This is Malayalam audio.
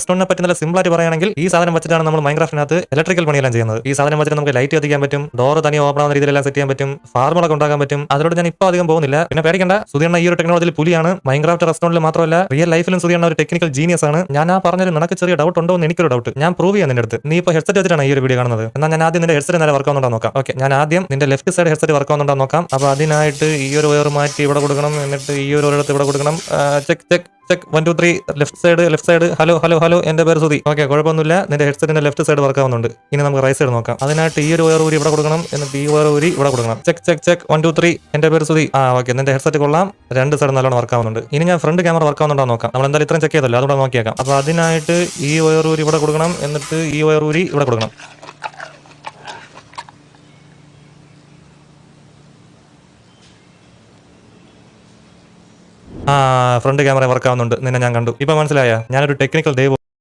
റെസ്റ്റോറന്റിനെ പറ്റി നല്ല സിമ്പിൾ ആയിട്ട് പറയുകയാണെങ്കിൽ ഈ സാധനം വെച്ചിട്ടാണ് നമ്മൾ മൈൻക്രാഫ്റ്റിനകത്ത് ഇലക്ട്രിക്കൽ പണിയെല്ലാം ചെയ്യുന്നത്. ഈ സാധനം വെച്ചിട്ട് നമുക്ക് ലൈറ്റ് കത്തിക്കാൻ പറ്റും, ഡോർ തനി ഓപ്പൺ ആവുന്ന രീതിയിലെല്ലാം സെറ്റ് ചെയ്യാൻ പറ്റും, ഫാർമുകളൊക്കെ ഉണ്ടാക്കാൻ പറ്റും. അതിലൂടെ ഞാൻ ഇപ്പോൾ അധികം പോകുന്നില്ല. പിന്നെ പേടിക്കേണ്ട, സുധിയണ്ണ ഈ ഒരു ടെക്നോളജിയിൽ പുലിയാണ്. മൈൻക്രാഫ്റ്റ് റെസ്റ്റോറന്റിൽ മാത്രമല്ല റിയൽ ലൈഫിലും സുധിയണ്ണ ഒരു ടെക്നിക്കൽ ജീനിയസ് ആണ്. ഞാൻ ആ പറഞ്ഞൊരു നിനക്ക് ചെറിയ ഡൗട്ട് ഉണ്ടോ എന്ന് എനിക്കൊരു ഡൗട്ട്. ഞാൻ പ്രൂവ് ചെയ്യാൻ നിന്റെ അടുത്ത്. നീ ഇപ്പോൾ ഹെഡ്സെറ്റ് വെച്ചിട്ടാണ് ഈ ഒരു വീഡിയോ കാണുന്നത്. എന്നാൽ ഞാൻ ആദ്യം നിന്റെ ഹെഡ്സെറ്റ് നേരെ വർക്ക് ആവുന്നുണ്ടോ നോക്കാം. ഓക്കെ, ഞാൻ ആദ്യം നിന്റെ ലെഫ്റ്റ് സൈഡ് ഹെഡ്സെറ്റ് വർക്ക് ആവുന്നുണ്ടോ നോക്കാം. അപ്പോൾ അതിനായിട്ട് ഈ ഒരു വയർ മാറ്റി ഇവിടെ കൊടുക്കണം, എന്നിട്ട് ഈ ഒരു ഒരിടത്ത് ഇവിടെ കൊടുക്കണം. Check check check 1 2 3 left side hello hello hello എന്റെ പേര് സുധി. ഓക്കെ, കുഴപ്പമൊന്നുമില്ല. നിന്റെ ഹെഡ്സെറ്റിന്റെ ലെഫ്റ്റ് സൈഡ് വർക്ക് ആവുന്നുണ്ട്. ഇനി നമുക്ക് റൈറ്റ് സൈഡ് നോക്കാം. അതിനായിട്ട് ഈ ഒരു വയർ ഊരി ഇവിടെ കൊടുക്കണം, എന്നിട്ട് ഈ വയർ ഊരി ഇവിടെ കൊടുക്കണം. ചെക്ക് ചെക്ക് ചെക്ക് 1 2 3 എന്റെ പേര് സുധി. ഓക്കെ, നിന്റെ ഹെഡ്സെറ്റ് കൊള്ളാം, രണ്ട് സൈഡ് നല്ലോണം വർക്ക് ആവുന്നുണ്ട്. ഇനി ഞാൻ ഫ്രണ്ട് ക്യാമറ വർക്ക് ആവുന്നുണ്ടോ നോക്കാം. നമ്മൾ എന്തായാലും ഇത്രയും ചെക്ക് ചെയ്തല്ലോ, അതുകൂടെ നോക്കിയേക്കാം. അപ്പോൾ അതിനായിട്ട് ഈ വയർ ഊരി ഇവിടെ കൊടുക്കണം, എന്നിട്ട് ഈ വയർ ഊരി ഇവിടെ കൊടുക്കണം. ഫ്രണ്ട് ക്യാമറ വർക്ക് ആവുന്നുണ്ട്. നിന്നെ ഞാൻ കണ്ടു. ഇപ്പൊ മനസ്സിലായ ഞാനൊരു ടെക്നിക്കൽ ദൈവം.